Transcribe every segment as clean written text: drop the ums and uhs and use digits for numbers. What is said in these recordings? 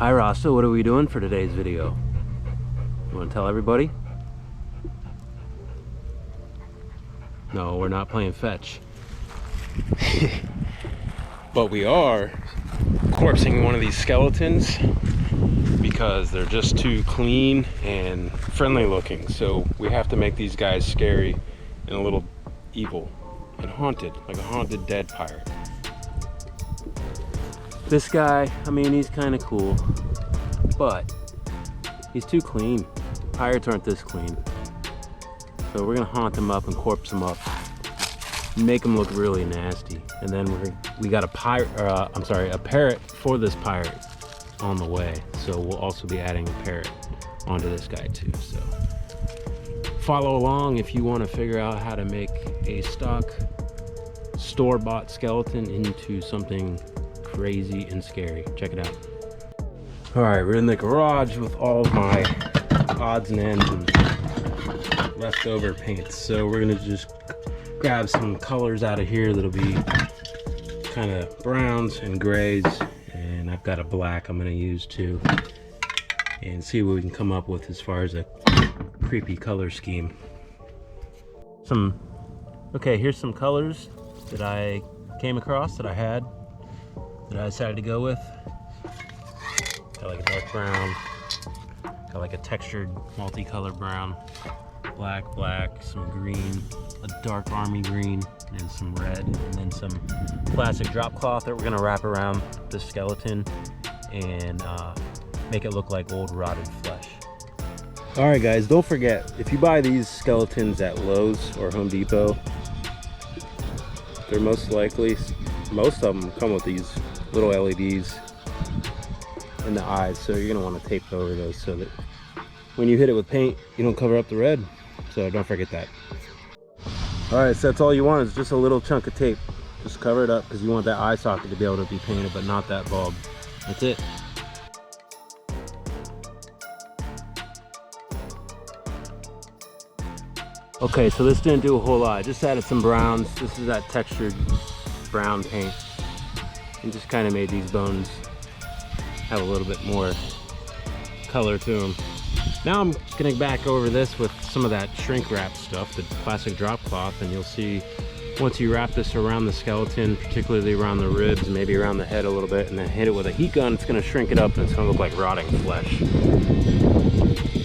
Hi Rasta, what are we doing for today's video? You want to tell everybody? No, we're not playing fetch. But we are corpsing one of these skeletons because they're just too clean and friendly looking. So we have to make these guys scary and a little evil and haunted, like a haunted dead pirate. This guy, I mean, he's kind of cool, but he's too clean. Pirates aren't this clean. So we're gonna haunt him up and corpse him up, make him look really nasty. And then we got a parrot for this pirate on the way. So we'll also be adding a parrot onto this guy too. So follow along if you want to figure out how to make a stock store-bought skeleton into something crazy and scary. Check it out. All right, we're in the garage with all of my odds and ends and leftover paints. So we're gonna just grab some colors out of here that'll be kind of browns and grays, and I've got a black I'm gonna use too, and see what we can come up with as far as a creepy color scheme. Okay, here's some colors that I came across that I decided to go with. Got like a dark brown, got like a textured multicolor brown, black, some green, a dark army green, and some red, and then some plastic drop cloth that we're gonna wrap around the skeleton and make it look like old rotted flesh. All right guys, don't forget, if you buy these skeletons at Lowe's or Home Depot, they're most of them come with these little LEDs in the eyes, so you're gonna want to tape over those so that when you hit it with paint, you don't cover up the red. So don't forget that. All right, so that's all you want is just a little chunk of tape. Just cover it up because you want that eye socket to be able to be painted, but not that bulb. That's it. Okay, so this didn't do a whole lot. I just added some browns. This is that textured brown paint, and just kind of made these bones have a little bit more color to them. Now I'm gonna back over this with some of that shrink wrap stuff, the plastic drop cloth, and you'll see once you wrap this around the skeleton, particularly around the ribs, maybe around the head a little bit, and then hit it with a heat gun, it's gonna shrink it up and it's gonna look like rotting flesh.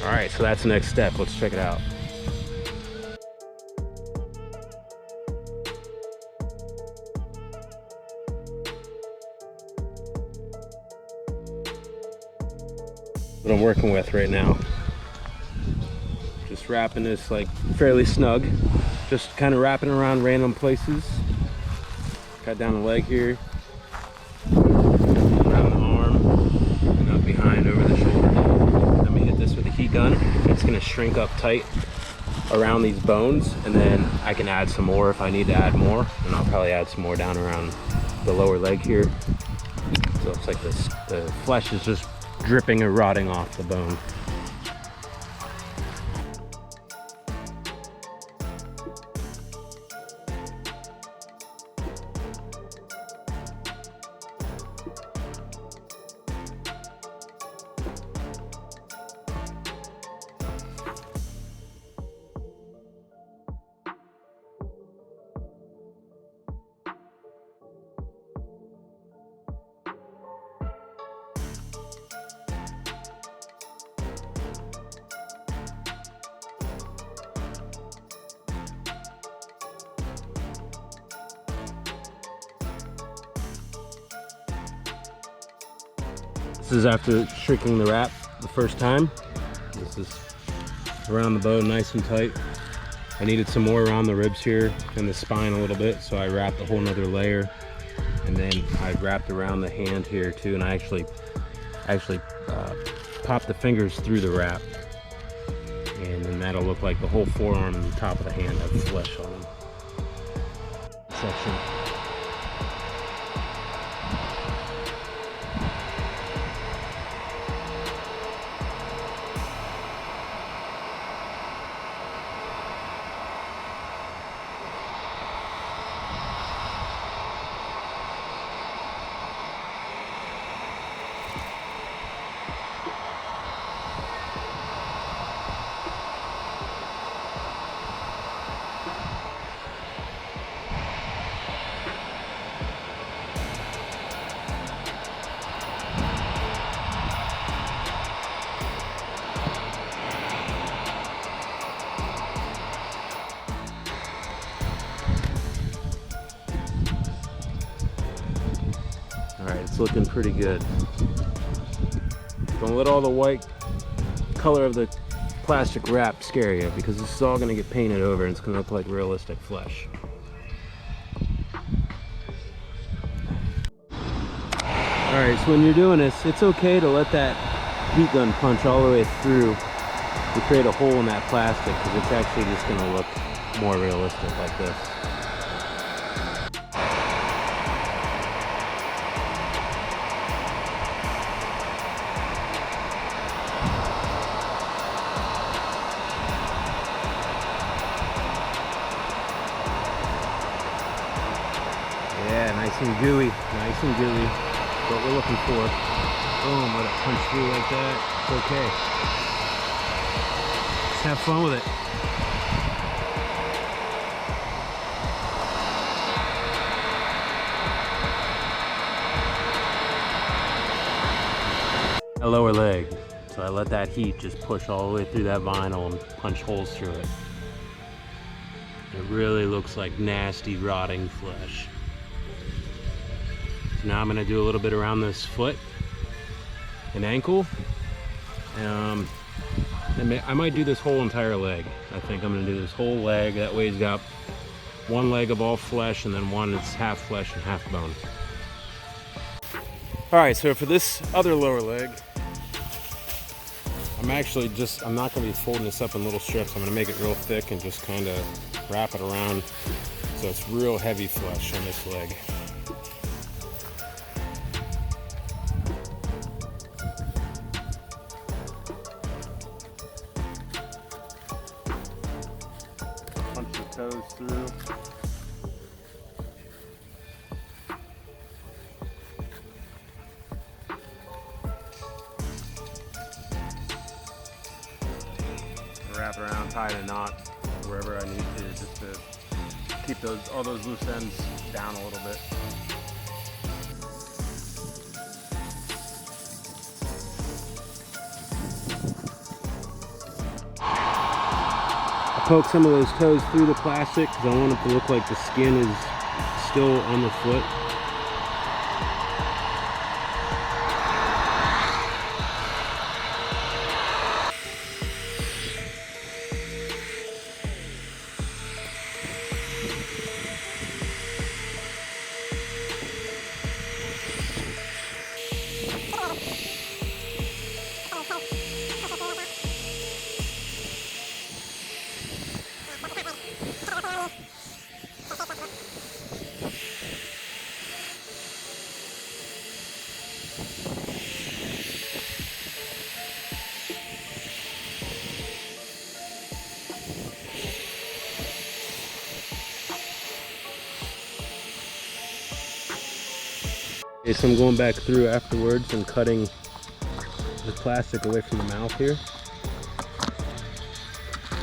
All right, so that's the next step. Let's check it out. What I'm working with right now. Just wrapping this like fairly snug. Just kind of wrapping around random places. Cut down the leg here, around the arm, and up behind over the shoulder. Let me hit this with a heat gun. It's gonna shrink up tight around these bones, and then I can add some more if I need to add more, and I'll probably add some more down around the lower leg here. So it's like this, the flesh is just dripping or rotting off the bone. This is after shrinking the wrap the first time. This is around the bone nice and tight. I needed some more around the ribs here and the spine a little bit, so I wrapped a whole nother layer. And then I wrapped around the hand here too, and I actually popped the fingers through the wrap. And then that'll look like the whole forearm and the top of the hand have flesh on them. Section. it's looking pretty good. Don't let all the white color of the plastic wrap scare you, because this is all going to get painted over and it's going to look like realistic flesh. Alright, so when you're doing this, it's okay to let that heat gun punch all the way through to create a hole in that plastic, because it's actually just going to look more realistic like this. Yeah, nice and gooey, nice and gooey. What we're looking for. Boom, let it punch through like that. It's okay. Just have fun with it. A lower leg. So I let that heat just push all the way through that vinyl and punch holes through it. It really looks like nasty, rotting flesh. So now I'm going to do a little bit around this foot and ankle. I might do this whole entire leg. I think I'm going to do this whole leg. That way he's got one leg of all flesh and then one that's half flesh and half bone. Alright, so for this other lower leg, I'm not going to be folding this up in little strips. I'm going to make it real thick and just kind of wrap it around so it's real heavy flesh on this leg. Punch the toes through. Wrap it around, tie a knot wherever I need to, just to keep all those loose ends down a little bit. I poke some of those toes through the plastic because I want it to look like the skin is still on the foot. Okay, so I'm going back through afterwards and cutting the plastic away from the mouth here,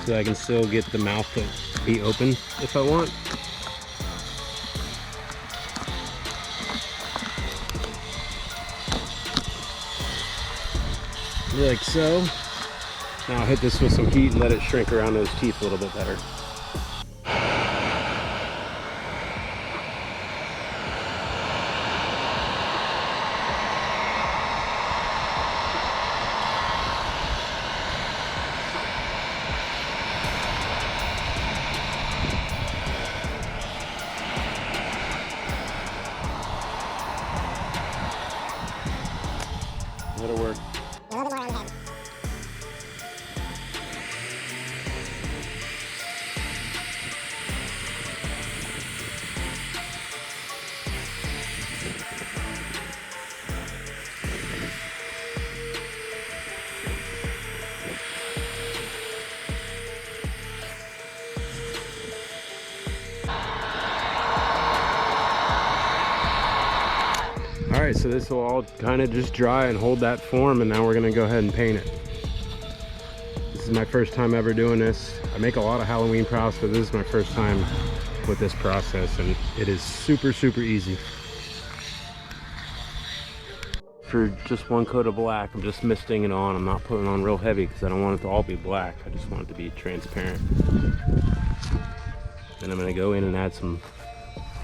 so I can still get the mouth to be open if I want. Like so. Now I'll hit this with some heat and let it shrink around those teeth a little bit better. That'll work. A little bit more around the head. Alright, so this will all kind of just dry and hold that form, and now we're going to go ahead and paint it. This is my first time ever doing this. I make a lot of Halloween props, but this is my first time with this process, and it is super, super easy. For just one coat of black, I'm just misting it on. I'm not putting it on real heavy because I don't want it to all be black. I just want it to be transparent. Then I'm going to go in and add some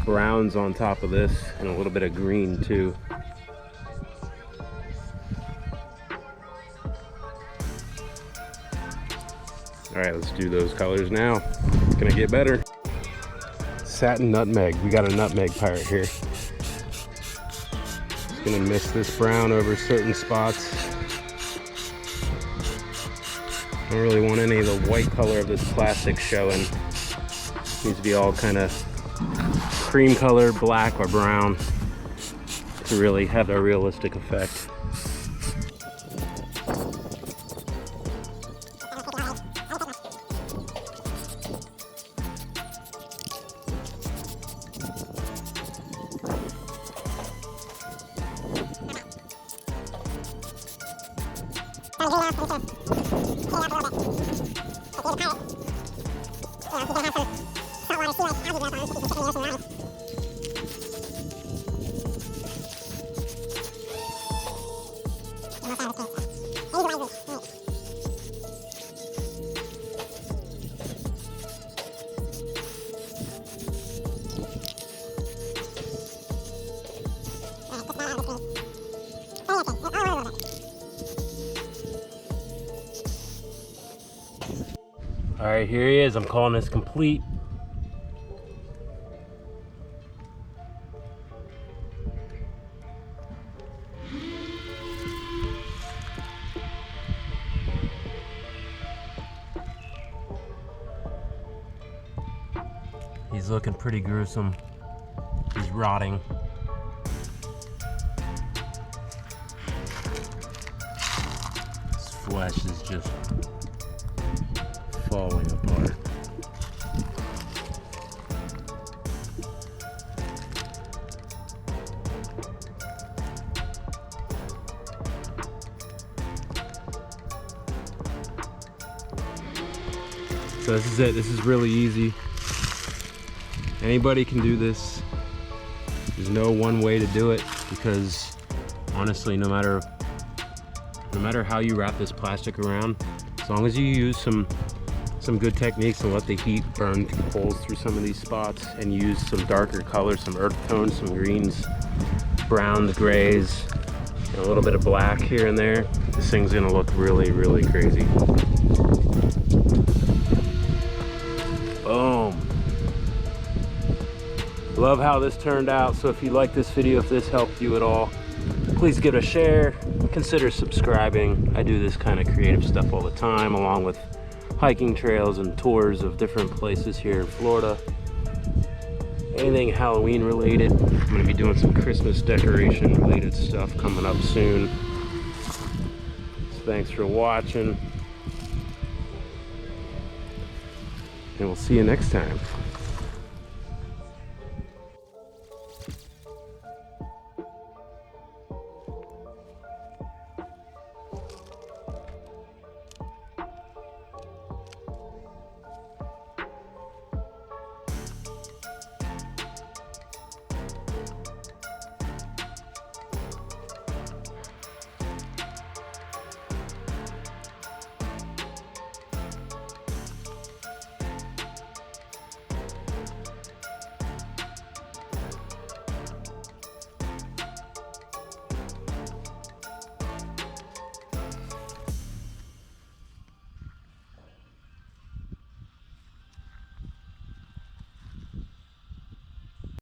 browns on top of this and a little bit of green too. All right, let's do those colors now. It's gonna get better. Satin nutmeg. We got a nutmeg pirate here. Just gonna mix this brown over certain spots. I don't really want any of the white color of this plastic showing. It needs to be all kind of cream color, black or brown to really have a realistic effect. All right, here he is. I'm calling this complete. He's looking pretty gruesome. He's rotting. His flesh is just falling apart. So this is it. This is really easy. Anybody can do this. There's no one way to do it because honestly, no matter how you wrap this plastic around, as long as you use some good techniques and let the heat burn holes through some of these spots and use some darker colors, some earth tones, some greens, browns, grays, and a little bit of black here and there, this thing's gonna look really, really crazy. Boom. Love how this turned out. So if you like this video, if this helped you at all, please give it a share. Consider subscribing. I do this kind of creative stuff all the time, along with hiking trails and tours of different places here in Florida. Anything Halloween related. I'm gonna be doing some Christmas decoration related stuff coming up soon. So thanks for watching. And we'll see you next time.